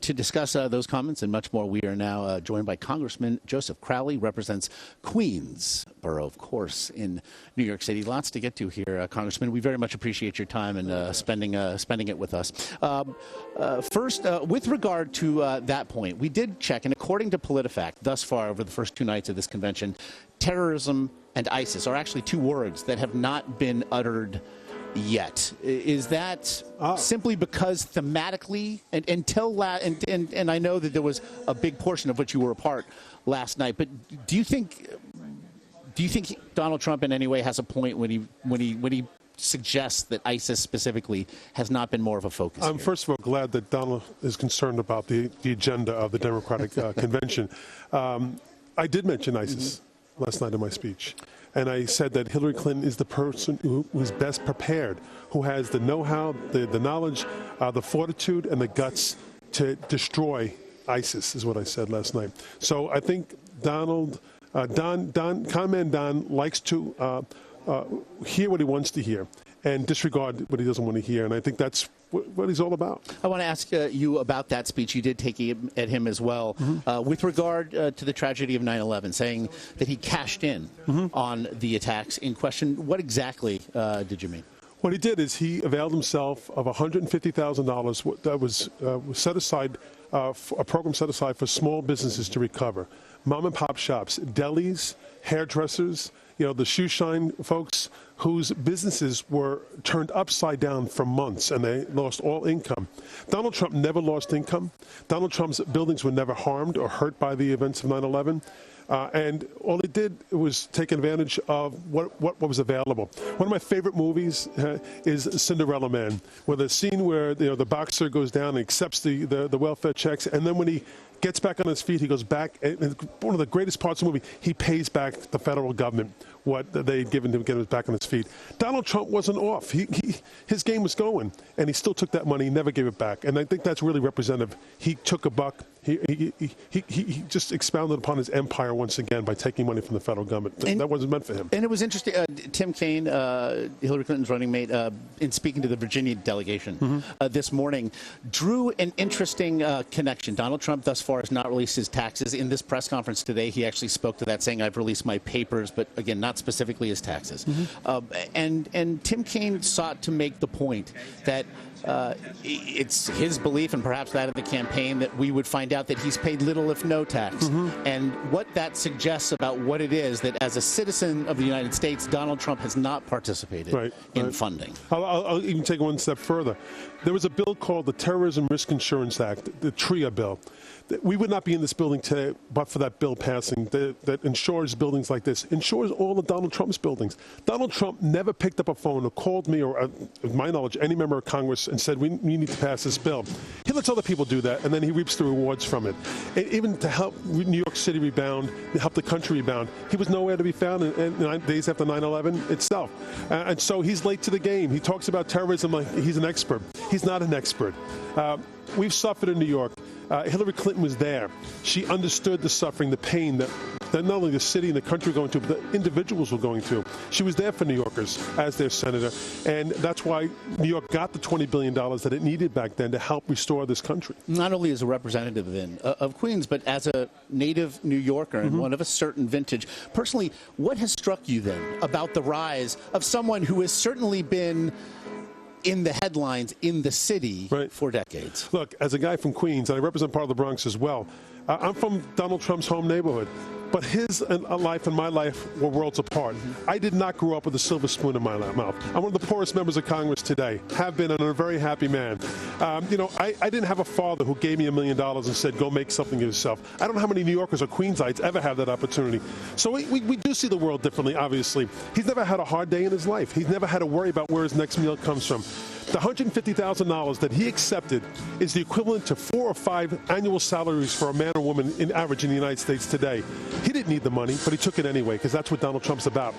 To discuss those comments and much more, we are now joined by Congressman Joseph Crowley, represents Queens Borough, of course, in New York City. Lots to get to here, Congressman. We very much appreciate your time and spending it with us. First, with regard to that point, we did check, and according to PolitiFact, thus far over the first 2 nights of this convention, terrorism and ISIS are actually 2 words that have not been uttered yet. Is that simply because thematically, and I know that there was a big portion of which you were a part last night, but do you think Donald Trump in any way has a point when he suggests that ISIS specifically has not been more of a focus? I'm first of all glad that Donald is concerned about the agenda of the Democratic convention. I did mention ISIS last night in my speech. And I said that Hillary Clinton is the person who is best prepared, who has the know-how, the knowledge, the fortitude, and the guts to destroy ISIS, is what I said last night. So I think Con Man Don likes to hear what he wants to hear and disregard what he doesn't want to hear. And I think that's what he's all about. I want to ask you about that speech. You did take at him as well with regard to the tragedy of 9/11, saying that he cashed in on the attacks in question. What exactly did you mean? What he did is he availed himself of $150,000 that was set aside, a program set aside for small businesses to recover. Mom and pop shops, delis, hairdressers, the shoe shine folks whose businesses were turned upside down for months and they lost all income. Donald Trump never lost income. Donald Trump's buildings were never harmed or hurt by the events of 9/11. And all he did was take advantage of what was available. One of my favorite movies is Cinderella Man, where the scene where the boxer goes down and accepts the welfare checks, and then when he gets back on his feet, he goes back, and one of the greatest parts of the movie, he pays back the federal government what they'd given to get him back on his feet. Donald Trump wasn't off. His game was going, and he still took that money, never gave it back. And I think that's really representative. He took a buck. He just expounded upon his empire once again by taking money from the federal government. That wasn't meant for him. And it was interesting. Tim Kaine, Hillary Clinton's running mate, in speaking to the Virginia delegation this morning, drew an interesting connection. Donald Trump thus far has not released his taxes. In this press conference today, he actually spoke to that, saying, "I've released my papers," but again, not specifically his taxes. And Tim Kaine sought to make the point that it's his belief, and perhaps that of the campaign, that we would find out that he's paid little if no tax. And what that suggests about what it is that as a citizen of the United States, Donald Trump has not participated in funding. I'll even take it one step further. There was a bill called the Terrorism Risk Insurance Act, the TRIA bill. We would not be in this building today but for that bill passing that insures buildings like this, insures all of Donald Trump's buildings. Donald Trump never picked up a phone or called me or, to my knowledge, any member of Congress and said, we need to pass this bill. He lets other people do that, and then he reaps the rewards from it. And even to help New York City rebound, to help the country rebound, he was nowhere to be found in days after 9/11 itself. And so he's late to the game. He talks about terrorism like he's an expert. He's not an expert. We've suffered in New York. Hillary Clinton was there. She understood the suffering, the pain that not only the city and the country were going through, but the individuals were going through. She was there for New Yorkers as their senator, and that's why New York got the $20 billion that it needed back then to help restore this country. Not only as a representative then of Queens, but as a native New Yorker and one of a certain vintage. Personally, what has struck you then about the rise of someone who has certainly been in the headlines in the city for decades? Look, as a guy from Queens, and I represent part of the Bronx as well, I'm from Donald Trump's home neighborhood. But his life and my life were worlds apart. I did not grow up with a silver spoon in my mouth. I'm one of the poorest members of Congress today, have been, and I'm a very happy man. I didn't have a father who gave me $1 million and said, go make something of yourself. I don't know how many New Yorkers or Queensites ever have that opportunity. So we do see the world differently, obviously. He's never had a hard day in his life. He's never had to worry about where his next meal comes from. The $150,000 that he accepted is the equivalent to 4 or 5 annual salaries for a man or woman in average in the United States today. He didn't need the money, but he took it anyway, because that's what Donald Trump's about.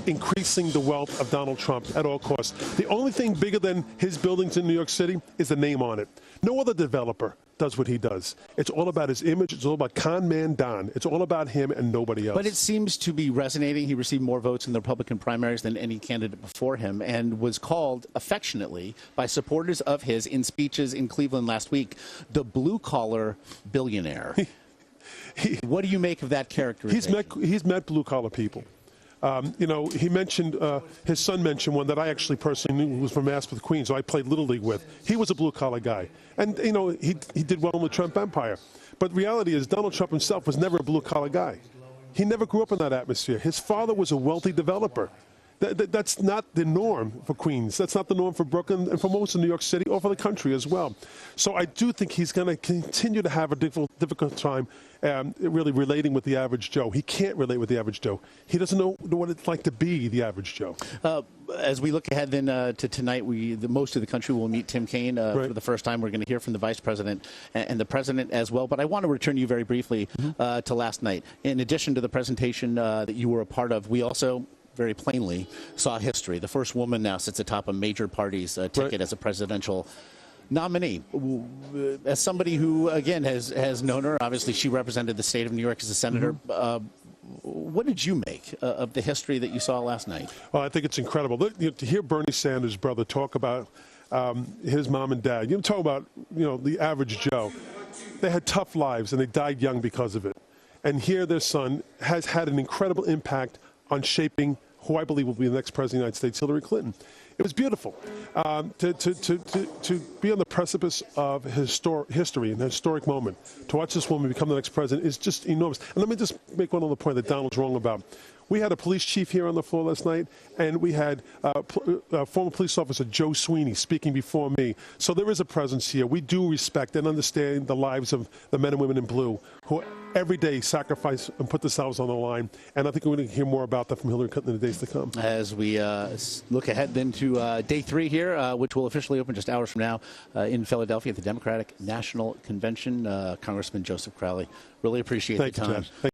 Increasing the wealth of Donald Trump at all costs. The only thing bigger than his buildings in New York City is the name on it. No other developer does what he does. It's all about his image. It's all about con man Don. It's all about him and nobody else. But it seems to be resonating. He received more votes in the Republican primaries than any candidate before him and was called affectionately by supporters of his in speeches in Cleveland last week, the blue-collar billionaire. What do you make of that characterization? He's met blue-collar people. He mentioned, his son mentioned one that I actually personally knew was from Mass with Queens, who I played Little League with. He was a blue-collar guy. And, he did well in the Trump empire. But reality is Donald Trump himself was never a blue-collar guy. He never grew up in that atmosphere. His father was a wealthy developer. That's not the norm for Queens. That's not the norm for Brooklyn and for most of New York City or for the country as well. So I do think he's going to continue to have a difficult time really relating with the average Joe. He can't relate with the average Joe. He doesn't know what it's like to be the average Joe. As we look ahead then to tonight, most of the country will meet Tim Kaine for the first time. We're going to hear from the vice president and the president as well. But I want to return you very briefly to last night. In addition to the presentation that you were a part of, we also very plainly saw history. The first woman now sits atop a major party's ticket as a presidential nominee. As somebody who, again, has known her, obviously she represented the state of New York as a senator. What did you make of the history that you saw last night? Well, I think it's incredible. To hear Bernie Sanders' brother talk about his mom and dad, talk about, the average Joe. They had tough lives and they died young because of it. And here their son has had an incredible impact on shaping who I believe will be the next president of the United States, Hillary Clinton. It was beautiful to be on the precipice of history, an historic moment. To watch this woman become the next president is just enormous. And let me just make one other point that Donald's wrong about. We had a police chief here on the floor last night, and we had former police officer Joe Sweeney speaking before me. So there is a presence here. We do respect and understand the lives of the men and women in blue who every day sacrifice and put themselves on the line. And I think we're going to hear more about that from Hillary Clinton in the days to come. As we look ahead then to day 3 here, which will officially open just hours from now in Philadelphia at the Democratic National Convention, Congressman Joseph Crowley. Really appreciate the time. Thank you, Ted.